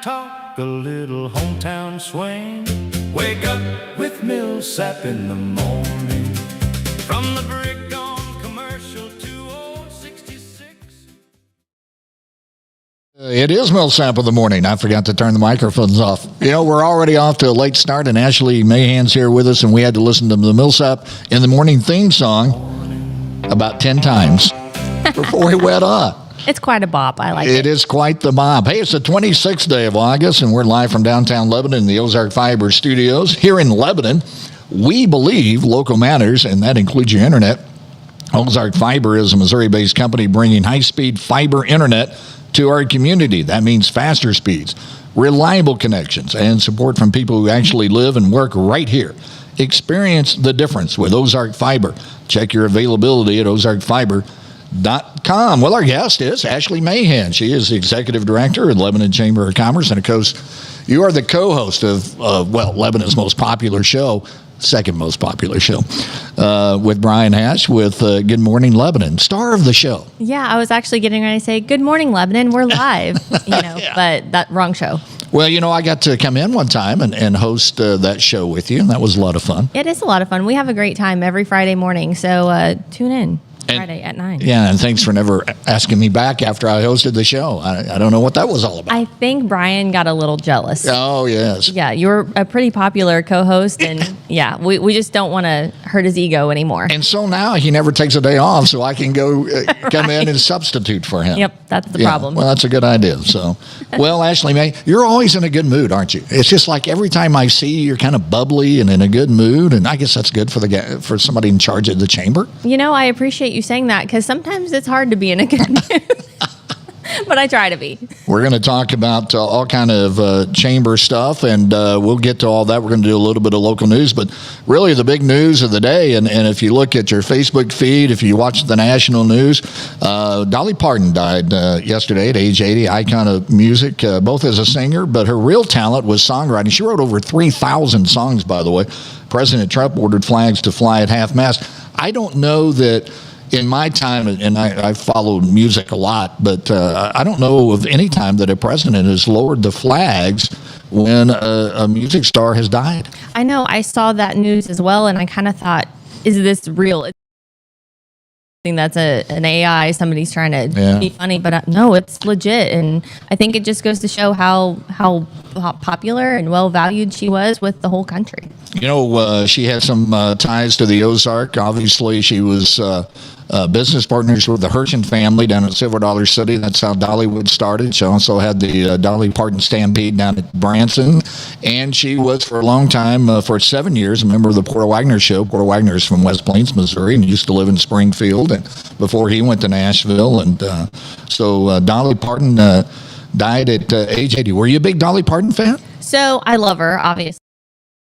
talk, a little hometown swing. Wake up with Millsap in the morning. From the brick on commercial to old 66. It is Millsap in the morning. I forgot to turn the microphones off. You know, we're already off to a late start, and Ashley Mahan's here with us, and we had to listen to the Millsap in the morning theme song about 10 times before we went on. It's quite a bop. I like it. It is quite the bop. Hey, it's the 26th day of August, and we're live from downtown Lebanon in the Ozark Fiber Studios. Here in Lebanon, we believe local matters, and that includes your internet. Ozark Fiber is a Missouri-based company bringing high-speed fiber internet to our community. That means faster speeds, reliable connections, and support from people who actually live and work right here. Experience the difference with Ozark Fiber. Check your availability at ozarkfiber.com. Well, our guest is Ashley Mahan. She is the executive director of Lebanon Chamber of Commerce, and of course, you are the co-host of Lebanon's most popular show, second most popular show, with Brian Hash with Good Morning Lebanon, star of the show. Yeah, I was actually getting ready to say, Good Morning Lebanon, we're live, Yeah. But that wrong show. Well, I got to come in one time and host that show with you, and that was a lot of fun. It is a lot of fun. We have a great time every Friday morning, so tune in. Friday at 9. Yeah, and thanks for never asking me back after I hosted the show. I don't know what that was all about. I think Brian got a little jealous. Oh, yes. Yeah, you're a pretty popular co-host, and yeah, we just don't want to hurt his ego anymore. And so now he never takes a day off, so I can go come in and substitute for him. Yep, that's the problem. Well, that's a good idea. So, well, Ashley May, you're always in a good mood, aren't you? It's just like every time I see you, you're kind of bubbly and in a good mood, and I guess that's good for somebody in charge of the chamber. I appreciate you saying that, because sometimes it's hard to be in a good mood. But I try to be. We're going to talk about all kind of chamber stuff, and we'll get to all that. We're going to do a little bit of local news, but really the big news of the day, and if you look at your Facebook feed, if you watch the national news, Dolly Parton died yesterday at age 80, icon of music, both as a singer, but her real talent was songwriting. She wrote over 3,000 songs, by the way. President Trump ordered flags to fly at half-mast. I don't know that in my time, and I followed music a lot, but I don't know of any time that a president has lowered the flags when a music star has died. I know. I saw that news as well, and I kind of thought, is this real? That's an AI, somebody's trying to be funny, but no, it's legit. And I think it just goes to show how popular and well valued she was with the whole country. She had some ties to the Ozark. Obviously, she was business partners with the Hirschen family down at Silver Dollar City. That's how Dollywood started. She also had the Dolly Parton Stampede down at Branson. And she was, for a long time, for 7 years, a member of the Porter Wagner Show. Porter Wagner is from West Plains, Missouri, and used to live in Springfield and before he went to Nashville. And so Dolly Parton died at age 80. Were you a big Dolly Parton fan? So I love her, obviously.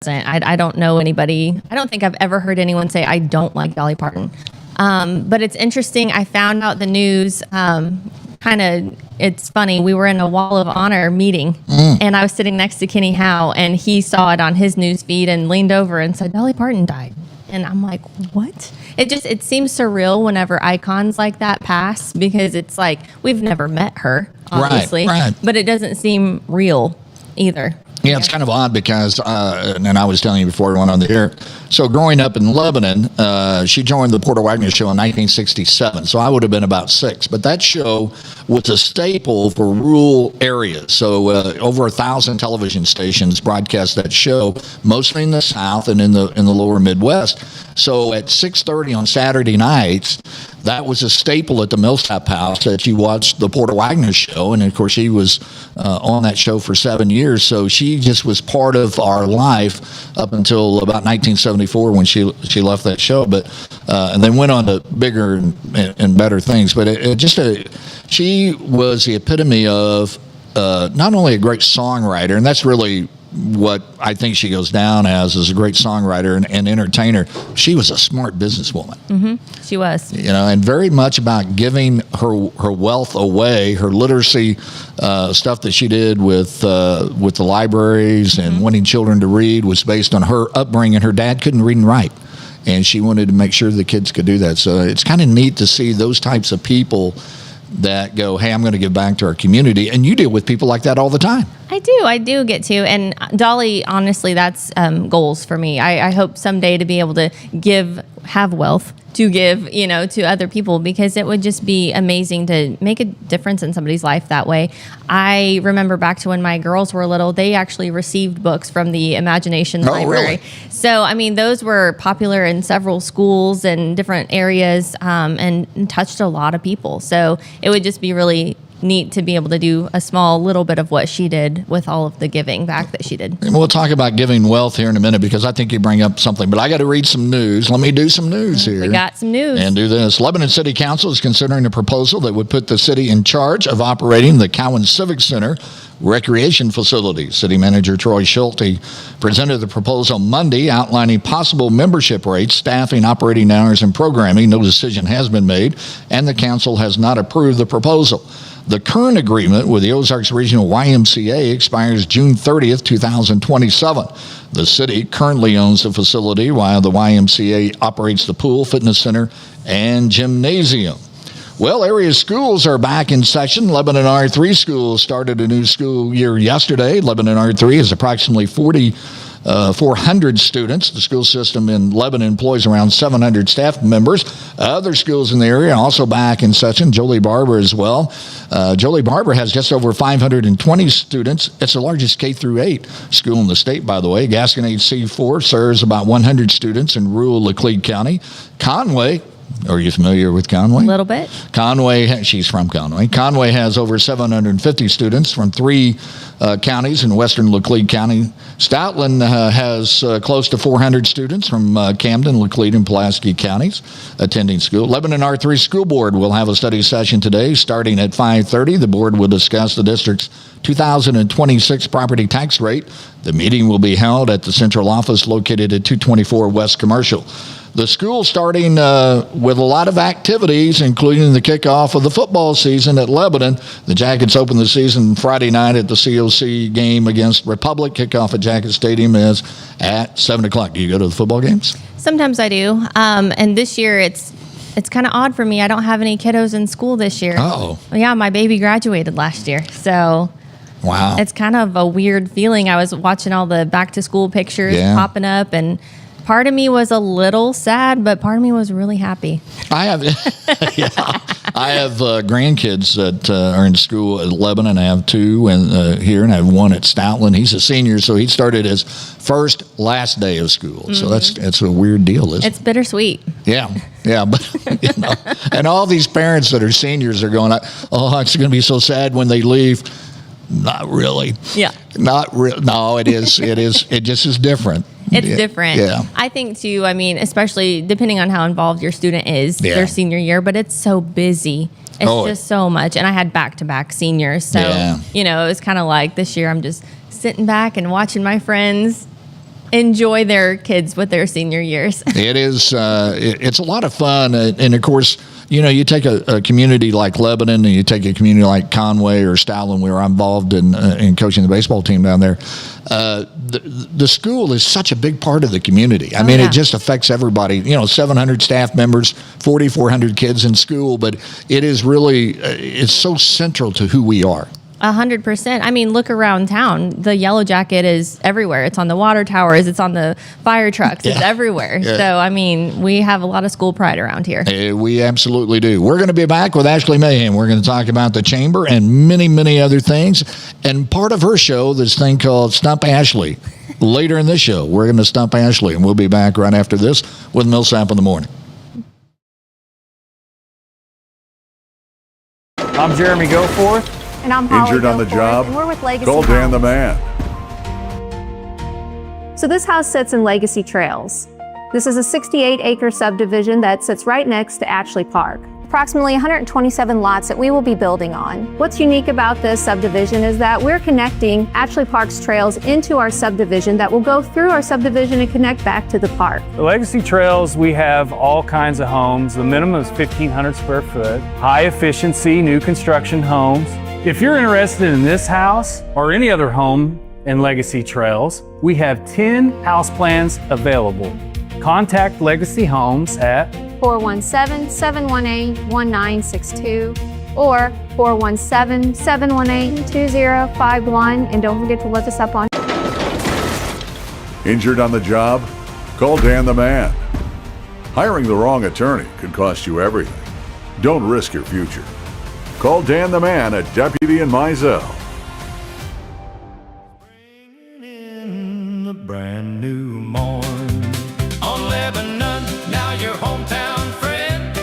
I don't know anybody. I don't think I've ever heard anyone say I don't like Dolly Parton. But it's interesting. I found out the news. It's funny. We were in a Wall of Honor meeting, and I was sitting next to Kenny Howe, and he saw it on his news feed and leaned over and said, Dolly Parton died. And I'm like, what? It seems surreal whenever icons like that pass, because it's like, we've never met her, obviously, right. But it doesn't seem real either. Yeah, it's kind of odd because, and I was telling you before we went on the air, so growing up in Lebanon, she joined the Porter Wagner Show in 1967, so I would have been about 6. But that show was a staple for rural areas. So over 1,000 television stations broadcast that show, mostly in the South and in the lower Midwest. So at 6:30 on Saturday nights, that was a staple at the Millsap house that you watched the Porter Wagner Show. And, of course, she was on that show for 7 years. So she just was part of our life up until about 1974 when she left that show. But and then went on to bigger and better things. But she was the epitome of not only a great songwriter, and that's really what I think she goes down as a great songwriter and entertainer. She was a smart businesswoman. Mm-hmm. She was. And very much about giving her wealth away. Her literacy stuff that she did with the libraries and wanting children to read was based on her upbringing. Her dad couldn't read and write, and she wanted to make sure the kids could do that. So it's kind of neat to see those types of people that go, hey, I'm going to give back to our community. And you deal with people like that all the time. I do get to. And Dolly, honestly, that's goals for me. I hope someday to be able to have wealth to give, to other people, because it would just be amazing to make a difference in somebody's life that way. I remember back to when my girls were little, they actually received books from the Imagination Library. Really? So, I mean, those were popular in several schools and different areas, and touched a lot of people. So it would just be really neat to be able to do a small little bit of what she did with all of the giving back that she did. And we'll talk about giving wealth here in a minute, because I think you bring up something, but I got to read some news. Let me do some news here. We got some news. And do this. Lebanon City Council is considering a proposal that would put the city in charge of operating the Cowan Civic Center recreation facility. City Manager Troy Schulte presented the proposal Monday, outlining possible membership rates, staffing, operating hours, and programming. No decision has been made, and the council has not approved the proposal. The current agreement with the Ozarks Regional YMCA expires June 30th, 2027. The city currently owns the facility, while the YMCA operates the pool, fitness center, and gymnasium. Well, area schools are back in session. Lebanon R3 schools started a new school year yesterday. Lebanon R3 is approximately 400 students. The school system in Lebanon employs around 700 staff members. Other schools in the area are also back in session. Jolie Barber as well. Jolie Barber has just over 520 students. It's the largest K-8 school in the state, by the way. Gasconade C4 serves about 100 students in rural Laclede County. Conway, are you familiar with Conway? A little bit. Conway, she's from Conway. Conway has over 750 students from 3 counties in western Laclede County. Stoutland has close to 400 students from Camden, Laclede, and Pulaski counties attending school. Lebanon R3 School Board will have a study session today starting at 5:30. The board will discuss the district's 2026 property tax rate. The meeting will be held at the central office located at 224 West Commercial. The school starting with a lot of activities, including the kickoff of the football season at Lebanon. The Jackets open the season Friday night at the COC game against Republic. Kickoff at Jacket Stadium is at 7 o'clock. Do you go to the football games? Sometimes I do. And this year it's kind of odd for me. I don't have any kiddos in school this year. Oh. Yeah, my baby graduated last year. So wow. It's kind of a weird feeling. I was watching all the back to school pictures popping up, and part of me was a little sad, but part of me was really happy. I have grandkids that are in school at Lebanon. I have 2 here, and I have 1 at Stoutland. He's a senior, so he started his last day of school. Mm-hmm. So that's a weird deal, isn't it? It's bittersweet. Yeah, but and all these parents that are seniors are going, oh, it's going to be so sad when they leave. Not really. Yeah. Not real. No, it is. It is. It just is different. It's different. Yeah. I think too, I mean, especially depending on how involved your student is their senior year, but it's so busy. It's just so much. And I had back-to-back seniors. So, it was kind of like this year I'm just sitting back and watching my friends enjoy their kids with their senior years. It is. It's a lot of fun. And of course, you take a community like Lebanon, and you take a community like Conway or Stoutland, where I'm involved in coaching the baseball team down there. The school is such a big part of the community. I mean, it just affects everybody. 700 staff members, 4,400 kids in school, but it is really, it's so central to who we are. 100%. I mean, look around town. The Yellow Jacket is everywhere. It's on the water towers. It's on the fire trucks. It's everywhere. Yeah. So, I mean, we have a lot of school pride around here. We absolutely do. We're going to be back with Ashley Mahan. We're going to talk about the chamber and many, many other things. And part of her show, this thing called Stump Ashley. Later in this show, we're going to stump Ashley, and we'll be back right after this with Millsap in the Morning. I'm Jeremy Goforth. And I'm Holly Injured on the Goforth, job? and we're with Legacy Call Dan the Homes. man. So this house sits in Legacy Trails. This is a 68-acre subdivision that sits right next to Ashley Park. Approximately 127 lots that we will be building on. What's unique about this subdivision is that we're connecting Ashley Park's trails into our subdivision that will go through our subdivision and connect back to the park. The Legacy Trails, we have all kinds of homes. The minimum is 1,500 square foot, high efficiency, new construction homes. If you're interested in this house or any other home in Legacy Trails, we have 10 house plans available. Contact Legacy Homes at 417-718-1962 or 417-718-2051. And don't forget to look us up on. Injured on the job? Call Dan the Man. Hiring the wrong attorney could cost you everything. Don't risk your future. Call Dan the Man at Deputy in Mizell. In the brand new morn on Lebanon, now your hometown friend,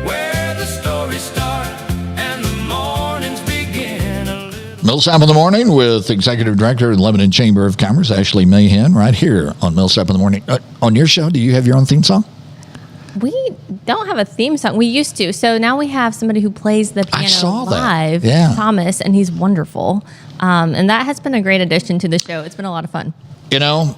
where the stories start and the mornings begin. Millsap in the Morning with Executive Director of the Lebanon Chamber of Commerce, Ashley Mahan, right here on Millsap in the Morning. On your show, do you have your own theme song? We don't have a theme song. We used to. So now we have somebody who plays the piano I saw that. live, Yeah. Thomas, and he's wonderful. And that has been a great addition to the show. It's been a lot of fun. You know,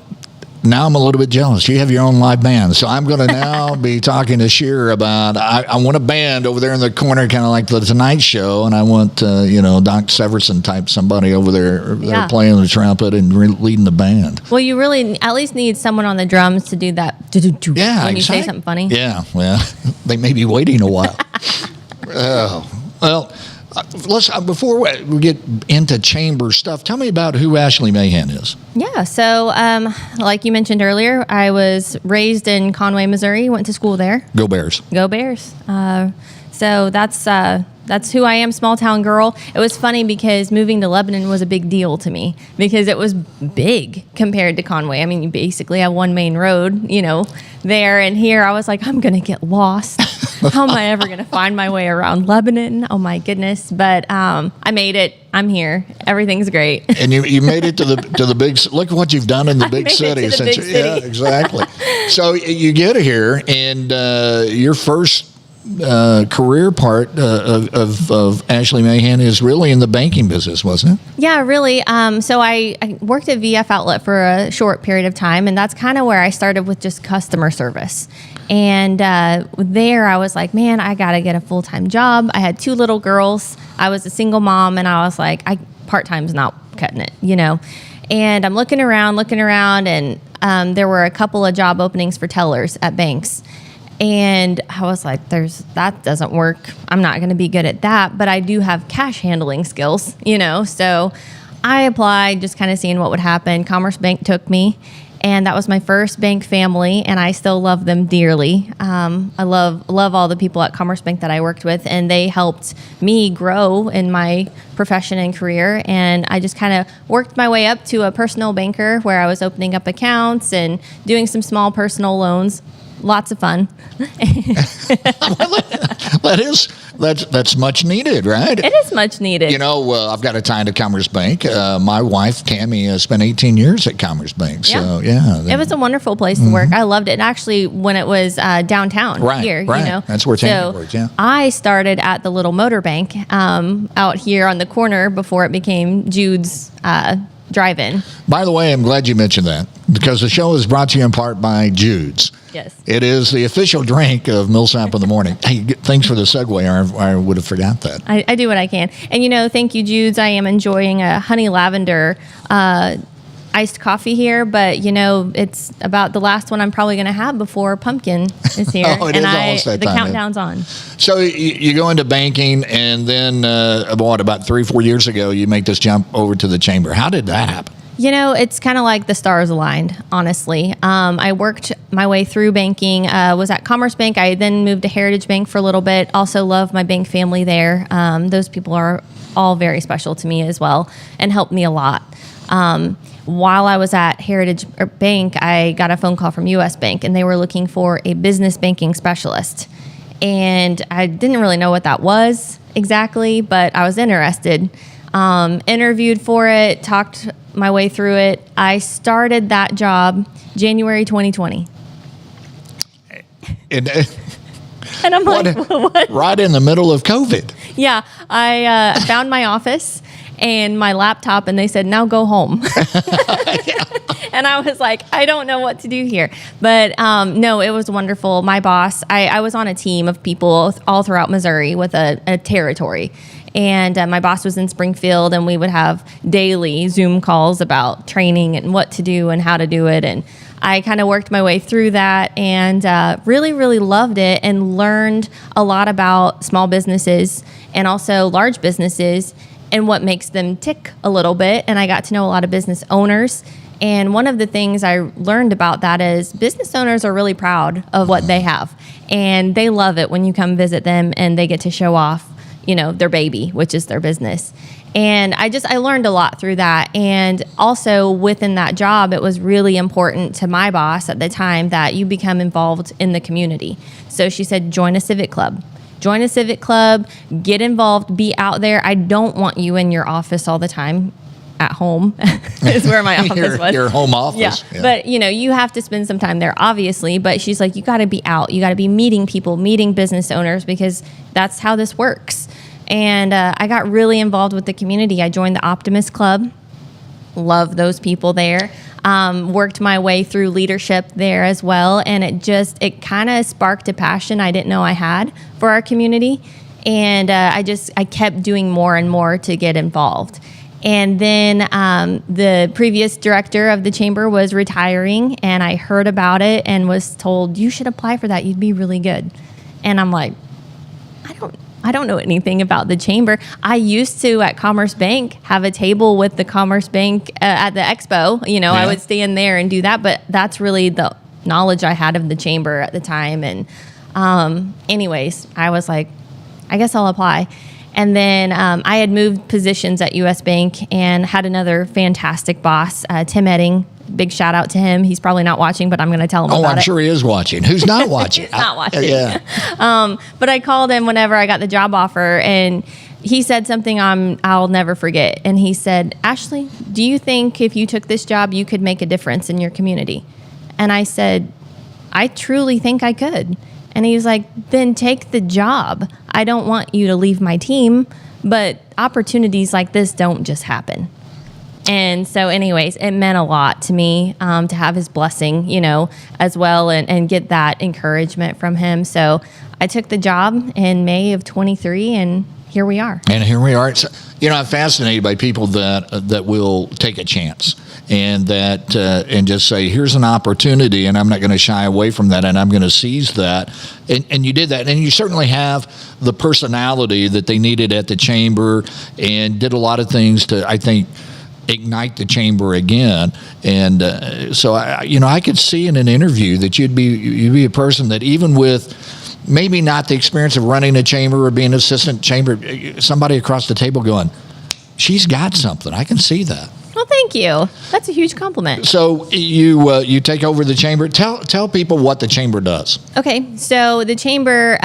now I'm a little bit jealous. You have your own live band. So I'm going to now be talking to Sheer about, I want a band over there in the corner, kind of like the Tonight Show. And I want, Doc Severson type somebody over there Yeah. playing the trumpet and leading the band. Well, you really at least need someone on the drums to do that. Do-do-do Yeah, when you say exact- something funny. Yeah, well, they may be waiting a while. Let's before we get into chamber stuff, tell me about who Ashley Mahan is. Yeah. So, like you mentioned earlier, I was raised in Conway, Missouri. Went to school there. Go Bears. Go Bears. So that's who I am, small town girl. It was funny because moving to Lebanon was a big deal to me because it was big compared to Conway. I mean, you basically have one main road, there and here. I was like, I'm going to get lost. How am I ever going to find my way around Lebanon? Oh my goodness. But I made it. I'm here. Everything's great. And you made it to the big. Look at what you've done in the big made it city. to the big city. Yeah, exactly. So you get here, and your first career part of Ashley Mahan is really in the banking business, wasn't it? Yeah, really. So I worked at VF Outlet for a short period of time, and that's kind of where I started with just customer service. And there I was like, man, I got to get a full-time job. I had 2 little girls. I was a single mom, and I was like, part-time's not cutting it, And I'm looking around, and there were a couple of job openings for tellers at banks. And I was like, that doesn't work. I'm not going to be good at that, but I do have cash handling skills, So I applied, just kind of seeing what would happen. Commerce Bank took me, and that was my first bank family, and I still love them dearly. I love all the people at Commerce Bank that I worked with, and they helped me grow in my profession and career. And I just kind of worked my way up to a personal banker where I was opening up accounts and doing some small personal loans. Lots of fun. That's much needed, right? It is much needed. I've got a tie to Commerce Bank. My wife, Tammy, spent 18 years at Commerce Bank. So, yeah. It was a wonderful place to work. I loved it. And actually, when it was downtown here, That's where Tammy worked, yeah. I started at the little motor bank out here on the corner before it became Jude's drive-in. By the way, I'm glad you mentioned that because the show is brought to you in part by Jude's. Yes. It is the official drink of Millsap in the Morning. Hey, thanks for the segue. I would have forgot that. I do what I can. And, thank you, Jude's. I am enjoying a honey lavender iced coffee here, but, it's about the last one I'm probably going to have before pumpkin is here. Oh, it is almost that the time, countdown's on. So you go into banking, and then about 3-4 years ago, you make this jump over to the chamber. How did that happen? It's kind of like the stars aligned, honestly. I worked my way through banking, was at Commerce Bank. I then moved to Heritage Bank for a little bit. Also love my bank family there. Those people are all very special to me as well and helped me a lot. While I was at Heritage Bank, I got a phone call from U.S. Bank, and they were looking for a business banking specialist. And I didn't really know what that was exactly, but I was interested. Interviewed for it, talked my way through it. I started that job January 2020. And I'm like, what? Right in the middle of COVID. Yeah, I found my office and my laptop, and they said, now go home. And I was like, I don't know what to do here. But no, it was wonderful. My boss, I was on a team of people all throughout Missouri with a territory. And my boss was in Springfield, and we would have daily Zoom calls about training and what to do and how to do it. And I kind of worked my way through that and really, really loved it and learned a lot about small businesses and also large businesses and what makes them tick a little bit. And I got to know a lot of business owners. And one of the things I learned about that is business owners are really proud of what they have. And they love it when you come visit them and they get to show off, their baby, which is their business. And I learned a lot through that. And also within that job, it was really important to my boss at the time that you become involved in the community. So she said, join a civic club. Join a civic club, get involved, be out there. I don't want you in your office all the time. At home is where my office was. Your home office. Yeah. But, you have to spend some time there, obviously. But she's like, you got to be out. You got to be meeting people, meeting business owners, because that's how this works. And I got really involved with the community. I joined the Optimist Club. Love those people there. Worked my way through leadership there as well. And it kind of sparked a passion I didn't know I had for our community. And I kept doing more and more to get involved. And then the previous director of the chamber was retiring, and I heard about it and was told, you should apply for that. You'd be really good. And I'm like, I don't know anything about the chamber. I used to, at Commerce Bank, have a table with the Commerce Bank at the expo. I would stand there and do that. But that's really the knowledge I had of the chamber at the time. And anyways, I was like, I guess I'll apply. And then I had moved positions at U.S. Bank and had another fantastic boss, Tim Edding. Big shout out to him. He's probably not watching, but I'm going to tell him about it. Oh, I'm sure he is watching. Who's not watching? He's not watching. Yeah. But I called him whenever I got the job offer, and he said something I'll never forget. And he said, Ashley, do you think if you took this job, you could make a difference in your community? And I said, I truly think I could. And he was like, then take the job. I don't want you to leave my team, but opportunities like this don't just happen. And so anyways, it meant a lot to me to have his blessing, as well, and get that encouragement from him. So I took the job in May of 23, and here we are. And here we are. So, I'm fascinated by people that will take a chance and and just say, here's an opportunity, and I'm not going to shy away from that, and I'm going to seize that. And you did that, and you certainly have the personality that they needed at the chamber, and did a lot of things to, I think, ignite the chamber again. And so I could see in an interview that you'd be a person that, even with maybe not the experience of running a chamber or being an assistant chamber, somebody across the table going, she's got something. I can see that. Well, thank you. That's a huge compliment. So you take over the chamber. Tell people what the chamber does. Okay, so the chamber,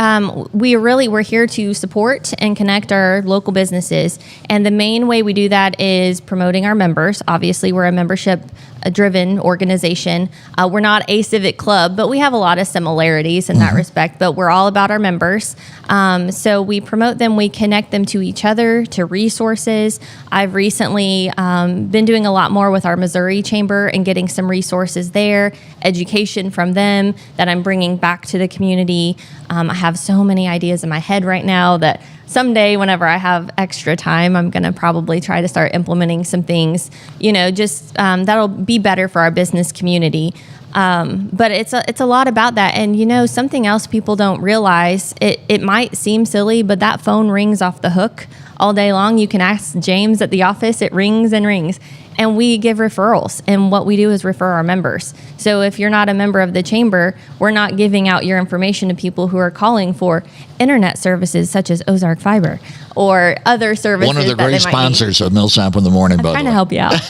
we're here to support and connect our local businesses, and the main way we do that is promoting our members. Obviously, we're a membership-driven organization. We're not a civic club, but we have a lot of similarities in that respect. But we're all about our members. So we promote them. We connect them to each other, to resources. I've recently been doing a lot more with our Missouri chamber and getting some resources there, education from them that I'm bringing back to the community. I have so many ideas in my head right now that someday, whenever I have extra time, I'm going to probably try to start implementing some things, that'll be better for our business community. But it's a lot about that. And, something else people don't realize, it might seem silly, but that phone rings off the hook all day long. You can ask James at the office. It rings and rings. And we give referrals. And what we do is refer our members. So if you're not a member of the chamber, we're not giving out your information to people who are calling for internet services such as Ozark Fiber or other services. One of the great sponsors of Millsap in the Morning, by the way. I'm trying to help you out.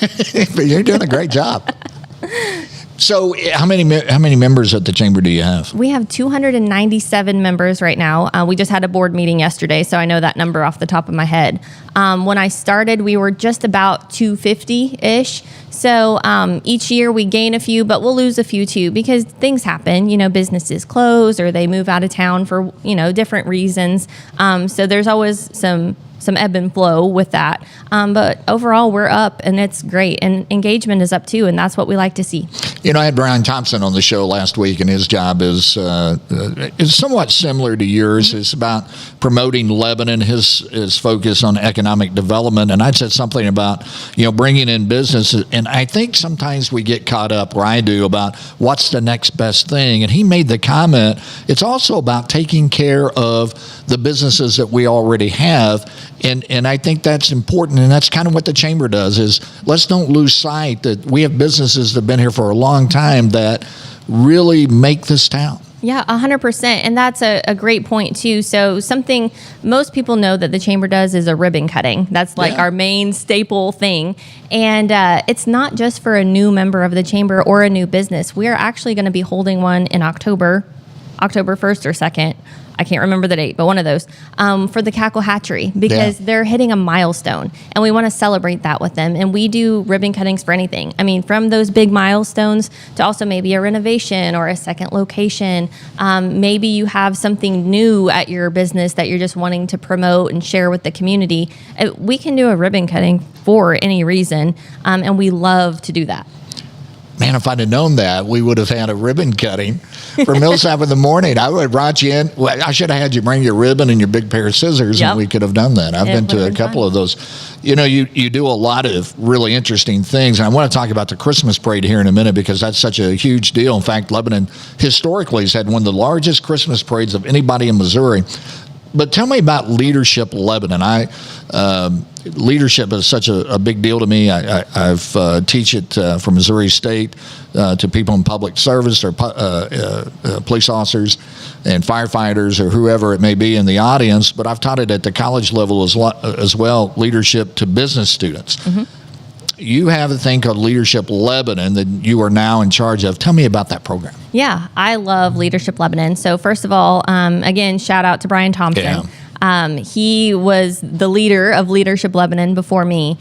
But you're doing a great job. So how many members at the chamber do you have? We have 297 members right now. We just had a board meeting yesterday, so I know that number off the top of my head. When I started, we were just about 250-ish. So each year we gain a few, but we'll lose a few too because things happen. Businesses close or they move out of town for, different reasons. So there's always some some ebb and flow with that. But overall, we're up, and it's great. And engagement is up too, and that's what we like to see. You know, I had Brian Thompson on the show last week, and his job is somewhat similar to yours. It's about promoting Lebanon, his focus on economic development. And I said something about, bringing in business. And I think sometimes we get caught up, or I do, about what's the next best thing. And he made the comment, it's also about taking care of the businesses that we already have. And I think that's important, and that's kind of what the chamber does, is let's don't lose sight that we have businesses that have been here for a long time that really make this town. Yeah, 100%. And that's a great point, too. So something most people know that the chamber does is a ribbon cutting. That's like our main staple thing. And it's not just for a new member of the chamber or a new business. We are actually going to be holding one in October 1st or 2nd. I can't remember the date, but one of those, for the Cackle Hatchery, because they're hitting a milestone, and we want to celebrate that with them. And we do ribbon cuttings for anything. I mean, from those big milestones to also maybe a renovation or a second location. Maybe you have something new at your business that you're just wanting to promote and share with the community. We can do a ribbon cutting for any reason, and we love to do that. Man, if I'd have known that, we would have had a ribbon cutting for Millsap in the morning. I would have brought you in. Well, I should have had you bring your ribbon and your big pair of scissors, and we could have done that. I've been to a couple of those. You do a lot of really interesting things. And I want to talk about the Christmas parade here in a minute, because that's such a huge deal. In fact, Lebanon historically has had one of the largest Christmas parades of anybody in Missouri. But tell me about Leadership Lebanon. Leadership is such a big deal to me. I've teach it from Missouri State to people in public service, or police officers and firefighters, or whoever it may be in the audience. But I've taught it at the college level as well, leadership to business students. Mm-hmm. You have a thing called Leadership Lebanon that you are now in charge of. Tell me about that program. Yeah, I love Leadership Lebanon. So first of all, again, shout out to Brian Thompson. Yeah. He was the leader of Leadership Lebanon before me.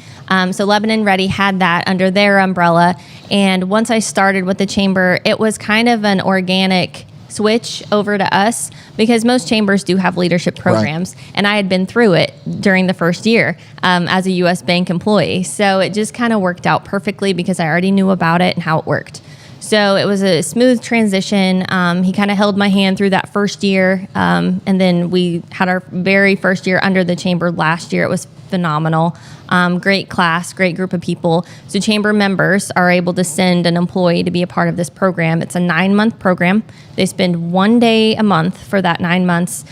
So Lebanon Ready had that under their umbrella. And once I started with the chamber, it was kind of an organic switch over to us, because most chambers do have leadership programs, and I had been through it during the first year as a U.S. Bank employee. So it just kind of worked out perfectly, because I already knew about it and how it worked. So it was a smooth transition. He kind of held my hand through that first year, and then we had our very first year under the chamber last year. It was phenomenal. Great class, great group of people. So chamber members are able to send an employee to be a part of this program. It's a 9-month program. They spend 1 day a month for that 9 months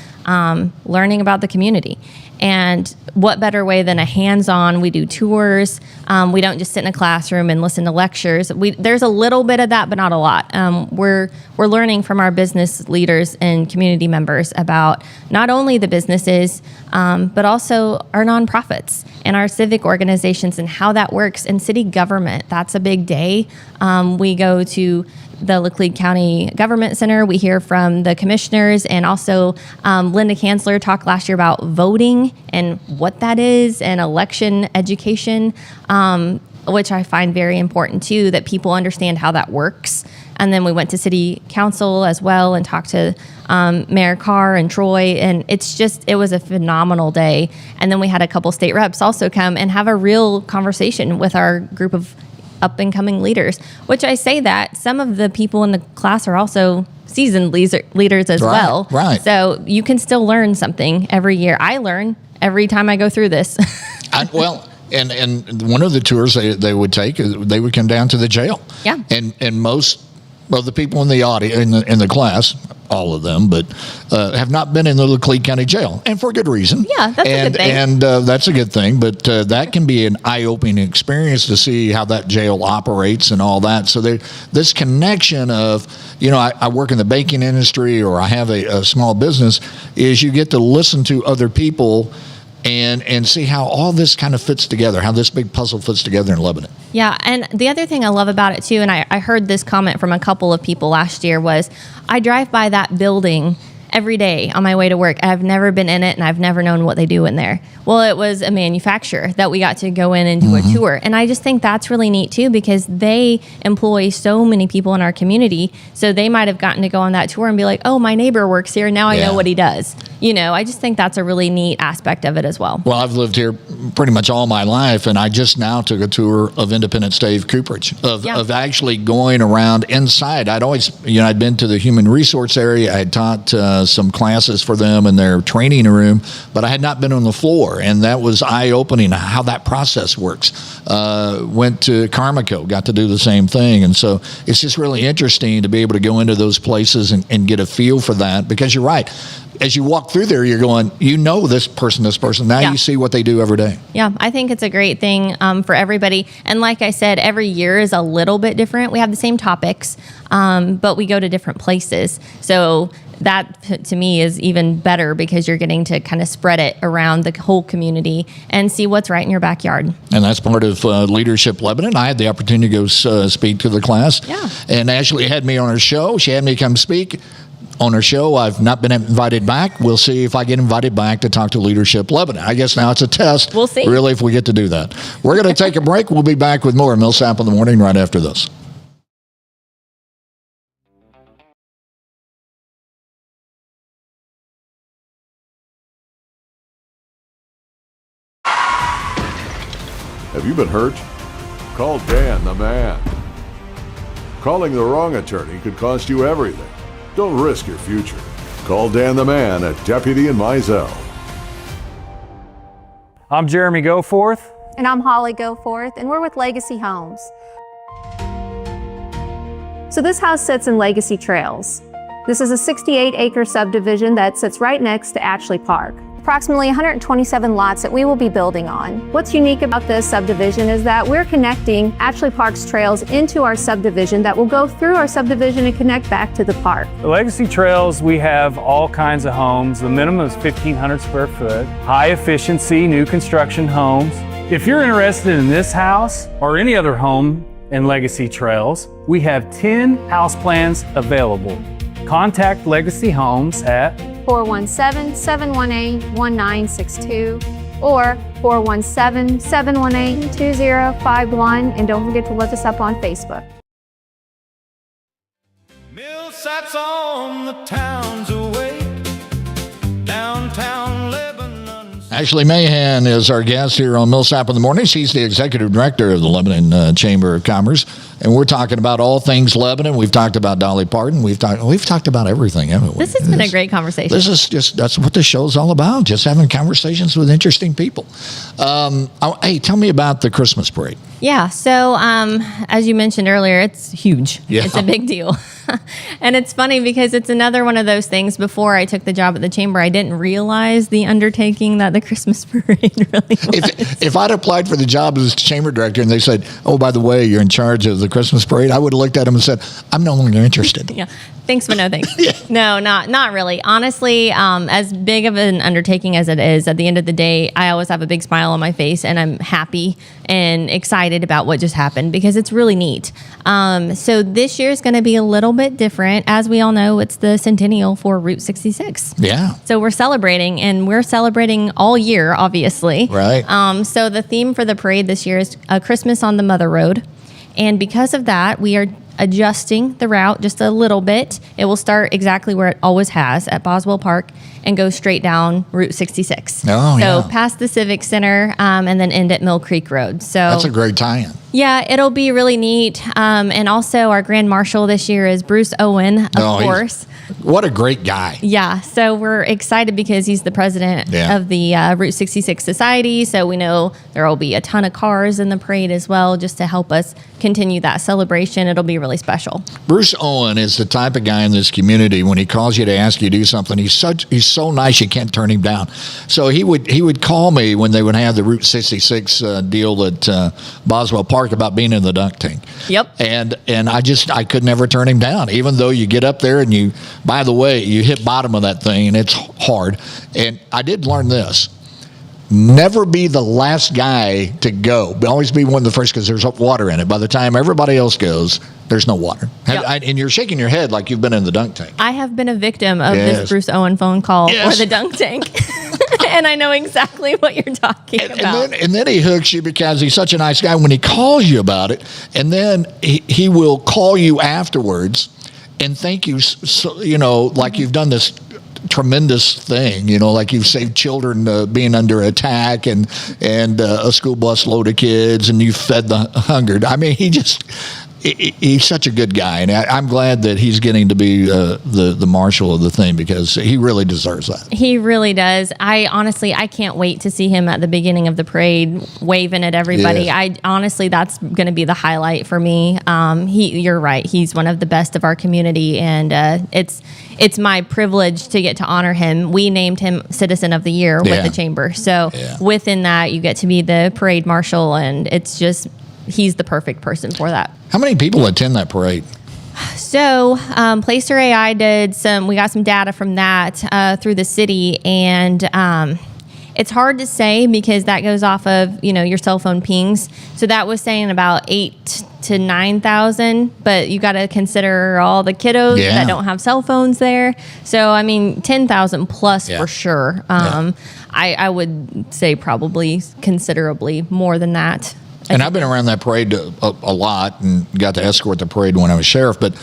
learning about the community. And what better way than a hands-on? We do tours. We don't just sit in a classroom and listen to lectures. There's a little bit of that, but not a lot. We're learning from our business leaders and community members about not only the businesses, but also our nonprofits and our civic organizations and how that works. And city government, that's a big day. We go to the Laclede County Government Center. We hear from the commissioners, and also Linda Kanzler talked last year about voting and what that is, and election education, which I find very important too, that people understand how that works. And then we went to city council as well and talked to Mayor Carr and Troy, and it was a phenomenal day. And then we had a couple state reps also come and have a real conversation with our group of up-and-coming leaders, which I say that some of the people in the class are also seasoned leaders as well. Right. So you can still learn something every year. I learn every time I go through this. And one of the tours they would take, they would come down to the jail. Yeah. And most of the people in the audience, in the class, all of them, but have not been in the Laclede County Jail, and for good reason. Yeah, that's a good thing. And that's a good thing, but that can be an eye-opening experience to see how that jail operates and all that. So this connection of, I work in the banking industry, or I have a small business, is you get to listen to other people and see how all this kind of fits together, how this big puzzle fits together in Lebanon. Yeah, and the other thing I love about it too, and I heard this comment from a couple of people last year, was I drive by that building every day on my way to work. I've never been in it, and I've never known what they do in there. Well, it was a manufacturer that we got to go in and do a tour. And I just think that's really neat too, because they employ so many people in our community. So they might have gotten to go on that tour and be like, oh, my neighbor works here, and now I know what he does. I just think that's a really neat aspect of it as well. Well, I've lived here pretty much all my life, and I just now took a tour of Independence Stave Cooperage, of actually going around inside. I'd always, I'd been to the human resource area. I had taught some classes for them in their training room, but I had not been on the floor, and that was eye-opening how that process works. Went to Carmico, got to do the same thing, and so it's just really interesting to be able to go into those places and get a feel for that, because you're right. As you walk through there, you're going, this person. Now you see what they do every day. Yeah, I think it's a great thing for everybody. And like I said, every year is a little bit different. We have the same topics, but we go to different places. So that, to me, is even better because you're getting to kind of spread it around the whole community and see what's right in your backyard. And that's part of Leadership Lebanon. I had the opportunity to go speak to the class. Yeah. And Ashley had me on her show. She had me come speak on her show. I've not been invited back. We'll see if I get invited back to talk to Leadership Lebanon. I guess now it's a test. We'll see. Really, if we get to do that. We're going to take a break. We'll be back with more Millsap in the Morning right after this. Have you been hurt? Call Dan the Man. Calling the wrong attorney could cost you everything. Don't risk your future. Call Dan the Man at Deputy and Mizell. I'm Jeremy Goforth. And I'm Holly Goforth, and we're with Legacy Homes. So this house sits in Legacy Trails. This is a 68-acre subdivision that sits right next to Ashley Park. Approximately 127 lots that we will be building on. What's unique about this subdivision is that we're connecting Ashley Park's trails into our subdivision that will go through our subdivision and connect back to the park. The Legacy Trails, we have all kinds of homes. The minimum is 1,500 square foot, high efficiency, new construction homes. If you're interested in this house or any other home in Legacy Trails, we have 10 house plans available. Contact Legacy Homes at 417-718-1962 or 417-718-2051, and don't forget to look us up on Facebook. Millsap's on the town's awake, downtown Lebanon. Ashley Mahan is our guest here on Millsap in the Morning. She's the executive director of the Lebanon Chamber of Commerce, and we're talking about all things Lebanon. We've talked about Dolly Parton. We've talked about everything, haven't we? This has been a great conversation. This is that's what this show's all about, just having conversations with interesting people. Hey, tell me about the Christmas parade. Yeah, so as you mentioned earlier, it's huge. Yeah. It's a big deal. And it's funny because it's another one of those things. Before I took the job at the chamber, I didn't realize the undertaking that the Christmas parade really was. If I'd applied for the job as chamber director and they said, oh, by the way, you're in charge of the Christmas parade, I would have looked at them and said, I'm no longer interested. Yeah. Thanks, but no thanks. Yeah. No, not really. Honestly, as big of an undertaking as it is, at the end of the day, I always have a big smile on my face, and I'm happy and excited about what just happened because it's really neat. So this year is going to be a little bit different. As we all know, it's the centennial for Route 66. Yeah. So we're celebrating, and we're celebrating all year, obviously. Right. So the theme for the parade this year is Christmas on the Mother Road. And because of that, we are adjusting the route just a little bit. It will start exactly where it always has at Boswell Park and go straight down Route 66. Oh, so yeah. past the Civic Center and then end at Mill Creek Road. So That's a great tie-in. yeah, it'll be really neat. And also our Grand Marshal this year is Bruce Owen, of course. What a great guy. Yeah, so we're excited because he's the president of the Route 66 Society. So we know there will be a ton of cars in the parade as well, just to help us continue that celebration. It'll be really special. Bruce Owen is the type of guy in this community. When he calls you to ask you to do something, he's so nice you can't turn him down. So he would call me when they would have the Route 66 deal at Boswell Park about being in the dunk tank. Yep. And I could never turn him down, even though you get up there and you, by the way, you hit bottom of that thing and it's hard. And I did learn this. Never be the last guy to go. Always be one of the first because there's water in it. By the time everybody else goes, there's no water. Yep. And you're shaking your head like you've been in the dunk tank. I have been a victim of this Bruce Owen phone call or the dunk tank. And I know exactly what you're talking about. And then he hooks you because he's such a nice guy when he calls you about it. And then he will call you afterwards and thank you, so, like you've done this tremendous thing, like you've saved children being under attack and a school bus load of kids, and you fed the hungered. I mean, he's such a good guy, and I'm glad that he's getting to be the marshal of the thing, because he really deserves that. He really does. I can't wait to see him at the beginning of the parade waving at everybody. Yes. That's going to be the highlight for me. You're right. He's one of the best of our community, and it's my privilege to get to honor him. We named him Citizen of the Year with the Chamber. So within that, you get to be the parade marshal, and it's just, he's the perfect person for that. How many people attend that parade? So, Placer AI we got some data from that through the city, and it's hard to say because that goes off of, your cell phone pings. So that was saying about 8,000 to 9,000, but you got to consider all the kiddos that don't have cell phones there. So, 10,000 plus for sure. I would say probably considerably more than that. And I've been around that parade a lot and got to escort the parade when I was sheriff. But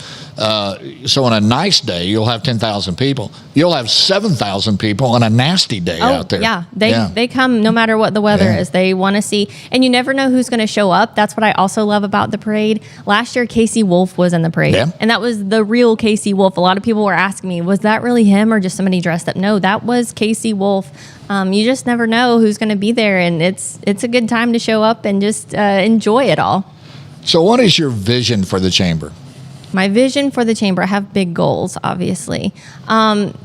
so on a nice day, you'll have 10,000 people. You'll have 7,000 people on a nasty day out there. Yeah, they come no matter what the weather is. They want to see, and you never know who's going to show up. That's what I also love about the parade. Last year, Casey Wolf was in the parade, and that was the real Casey Wolf. A lot of people were asking me, was that really him or just somebody dressed up? No, that was Casey Wolf. You just never know who's going to be there, and it's a good time to show up and just enjoy it all. So what is your vision for the chamber? My vision for the chamber, I have big goals, obviously.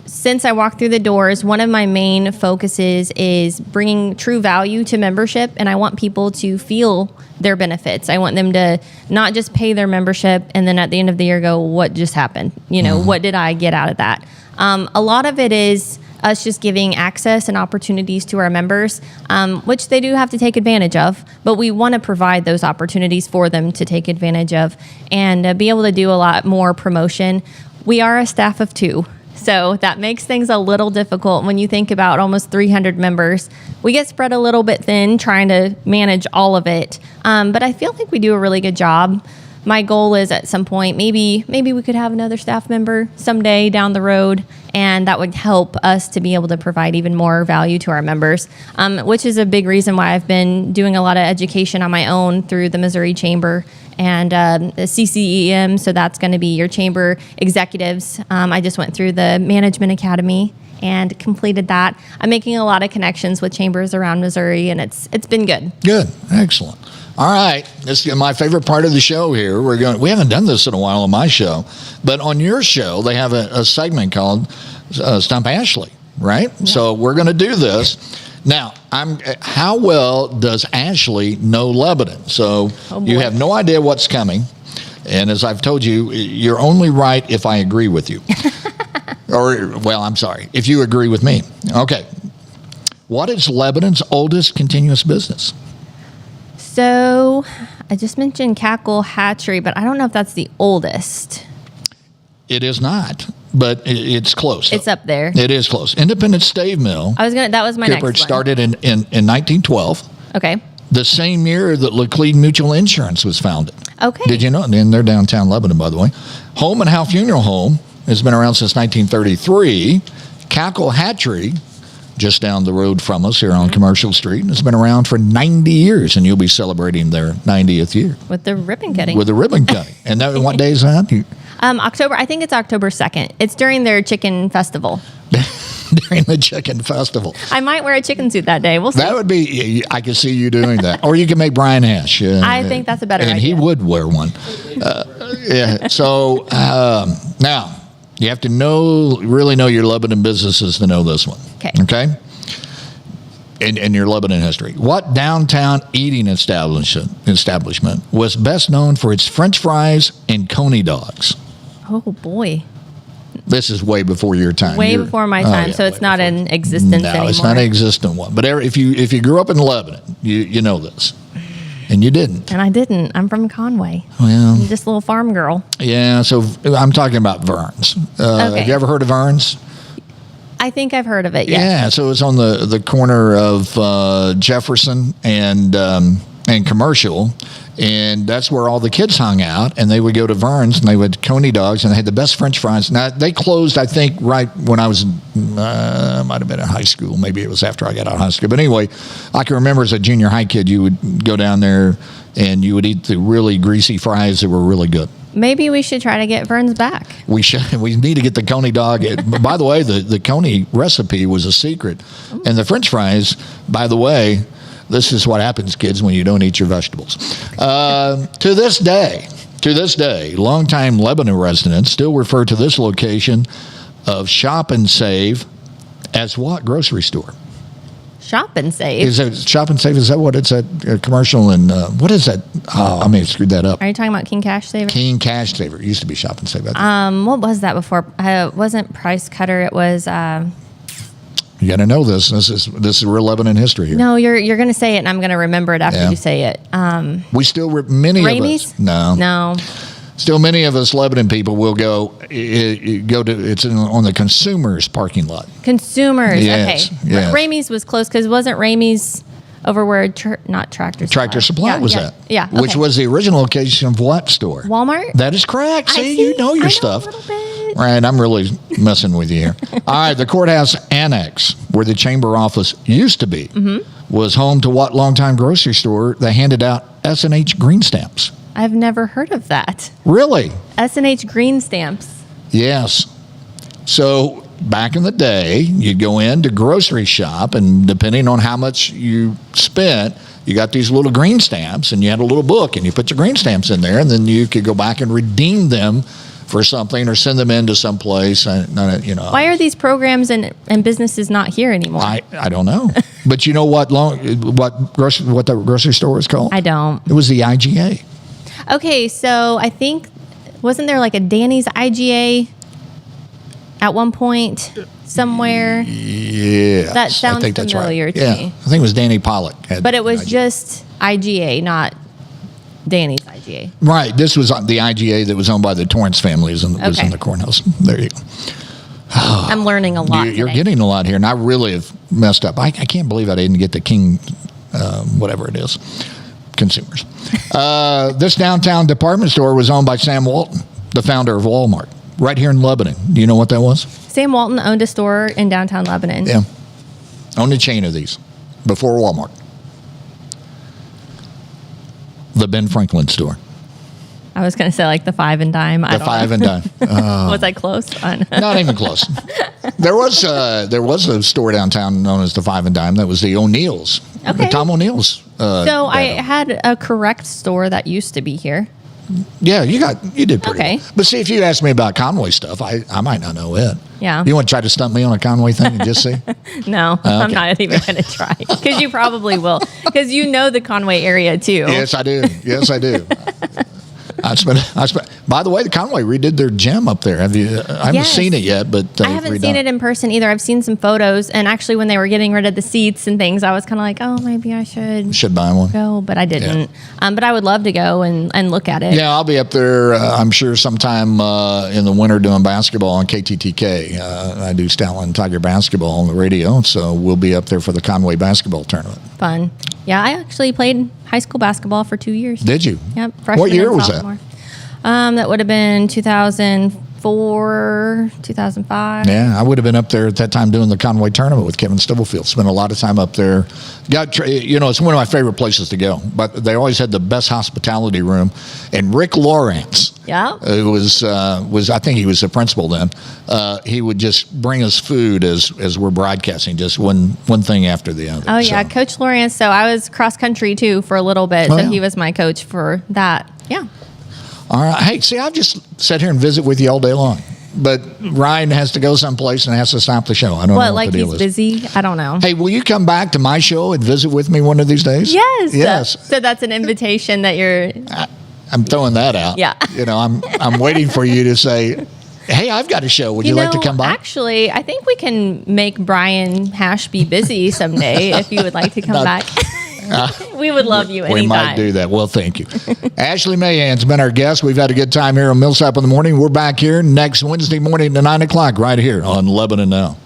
Since I walked through the doors, one of my main focuses is bringing true value to membership, and I want people to feel their benefits. I want them to not just pay their membership and then at the end of the year go, what just happened? What did I get out of that? A lot of it is us just giving access and opportunities to our members, which they do have to take advantage of, but we want to provide those opportunities for them to take advantage of and be able to do a lot more promotion. We are a staff of 2, so that makes things a little difficult when you think about almost 300 members. We get spread a little bit thin trying to manage all of it, but I feel like we do a really good job. My goal is at some point, maybe we could have another staff member someday down the road, and that would help us to be able to provide even more value to our members, which is a big reason why I've been doing a lot of education on my own through the Missouri Chamber and the CCEM. So that's going to be your chamber executives. I just went through the Management Academy and completed that. I'm making a lot of connections with chambers around Missouri, and it's been good. Good. Excellent. All right, this is my favorite part of the show here. We haven't done this in a while on my show, but on your show, they have a segment called Stump Ashley, right? Yeah. So we're going to do this. Now, how well does Ashley know Lebanon? So you have no idea what's coming. And as I've told you, you're only right if I agree with you. I'm sorry, if you agree with me. Okay. What is Lebanon's oldest continuous business? So I just mentioned Cackle Hatchery, but I don't know if that's the oldest. It is not, but it's close. It's up there. It is close. Independent Stave Mill. That was my next one. Started in 1912. Okay. The same year that Laclede Mutual Insurance was founded. Okay. Did you know? And they're downtown Lebanon, by the way. Home and Howe Funeral Home has been around since 1933. Cackle Hatchery, just down the road from us here on Commercial Street, has been around for 90 years, and you'll be celebrating their 90th year. With the ribbon cutting. And what day is that? October, I think it's October 2nd. It's during their chicken festival. During the chicken festival. I might wear a chicken suit that day. We'll see. That would be, I can see you doing that. Or you can make Brian Hash. I think that's a better idea. And he would wear one. So now, you have to really know your Lebanon businesses to know this one. Okay? In your Lebanon history. What downtown eating establishment was best known for its French fries and coney dogs? Oh, boy. This is way before your time. Way before my time, so it's not in existence anymore. No, it's not an existent one. But if you grew up in Lebanon, you know this. And you didn't. And I didn't. I'm from Conway. Well, I'm just a little farm girl. Yeah, so I'm talking about Vern's. Have you ever heard of Vern's? I think I've heard of it, yes. Yeah, so it's on the corner of Jefferson and Commercial. And that's where all the kids hung out, and they would go to Vern's, and they would Coney dogs, and they had the best French fries. Now, they closed, I think, right when I was, might have been in high school. Maybe it was after I got out of high school. But anyway, I can remember as a junior high kid, you would go down there, and you would eat the really greasy fries that were really good. Maybe we should try to get Vern's back. We should. We need to get the Coney dog. By the way, the Coney recipe was a secret. And the French fries, by the way, this is what happens, kids, when you don't eat your vegetables. To this day, longtime Lebanon residents still refer to this location of Shop and Save as what grocery store? Shop and Save. Is it Shop and Save? Is that what it's a commercial? And what is that? I may have screwed that up. Are you talking about King Cash Saver? King Cash Saver. It used to be Shop and Save. I think. What was that before? It wasn't Price Cutter. It was. You got to know this. This is real Lebanon history here. No, you're going to say it, and I'm going to remember it after you say it. We still many Ramey's? of us. No. Still, many of us Lebanon people will go to. It's on the Consumers parking lot. Consumers. Yes, Okay. yes. Ramey's was close because wasn't Ramey's over where not Tractor Supply? Tractor Supply was that. Yeah. Which okay. was the original location of what store? Walmart. That is correct. See, you know your stuff. A little bit. Right, I'm really messing with you here. All right, the courthouse annex, where the chamber office used to be, was home to what longtime grocery store that handed out S&H green stamps? I've never heard of that. Really? S&H green stamps. Yes. So back in the day, you'd go in to grocery shop, and depending on how much you spent, you got these little green stamps, and you had a little book, and you put your green stamps in there, and then you could go back and redeem them for something or send them into some place. Why are these programs and businesses not here anymore? I don't know. But you know what the grocery store was called? I don't. It was the IGA. Okay, so I think, wasn't there like a Danny's IGA at one point somewhere? Yeah. That sounds I think that's familiar right. to Yeah. me. I think it was Danny Pollock. But it was IGA. just IGA, not Danny's IGA. Right. This was the IGA that was owned by the Torrance families and was Okay. in the courthouse. There you go. I'm learning a lot. You're today. getting a lot here, and I really have messed up. I can't believe I didn't get the King, whatever it is, Consumers. This downtown department store was owned by Sam Walton, the founder of Walmart, right here in Lebanon. Do you know what that was? Sam Walton owned a store in downtown Lebanon. Yeah. Owned a chain of these before Walmart. The Ben Franklin store. I was going to say like the Five and Dime. The Five and Dime. Was I close? Not even close. There was a store downtown known as the Five and Dime. That was the O'Neill's. Okay. The Tom O'Neill's. So I had a correct store that used to be here. Yeah, you did pretty Okay. well. But see, if you ask me about Conway stuff, I might not know it. Yeah. You want to try to stump me on a Conway thing and just see? No, I'm not even going to try because you probably will because you know the Conway area too. Yes, I do. Yes, I do. I spent. By the way, the Conway redid their gym up there. Have you? I haven't Yes. seen it yet, but I haven't seen it in person either. I've seen some photos, and actually, when they were getting rid of the seats and things, I was kind of like, "Oh, maybe I should buy one. go," but I didn't. But I would love to go and look at it. Yeah, I'll be up there. I'm sure sometime in the winter doing basketball on KTTK. I do Stoutland Tiger basketball on the radio, so we'll be up there for the Conway basketball tournament. Fun. Yeah, I actually played high school basketball for 2 years. Did you? Yep. Freshman What year and was that? sophomore. That would have been 2004, 2005. Yeah, I would have been up there at that time doing the Conway tournament with Kevin Stubblefield. Spent a lot of time up there. It's one of my favorite places to go. But they always had the best hospitality room. And Rick Lawrence, Yeah. who was I think he was the principal then. He would just bring us food as we're broadcasting, just one thing after the other. Oh, yeah. So, Coach Lawrence. So I was cross country too for a little bit. Oh, So yeah. he was my coach for that. Yeah. all right. Hey, see, I've just sat here and visit with you all day long. But Ryan has to go someplace and has to stop the show. I don't know What, what like the deal he's is. busy? I don't know. Hey, will you come back to my show and visit with me one of these days? Yes. Yes. So that's an invitation that you're. I'm throwing that out. Yeah. I'm waiting for you to say, hey, I've got a show. Would you like to come by? Actually, I think we can make Brian Hash be busy someday if you would like to come back. We would love you anytime. We might do that. Well, thank you. Ashley Mahan's been our guest. We've had a good time here on Millsap in the Morning. We're back here next Wednesday morning at 9 o'clock right here on Lebanon Now.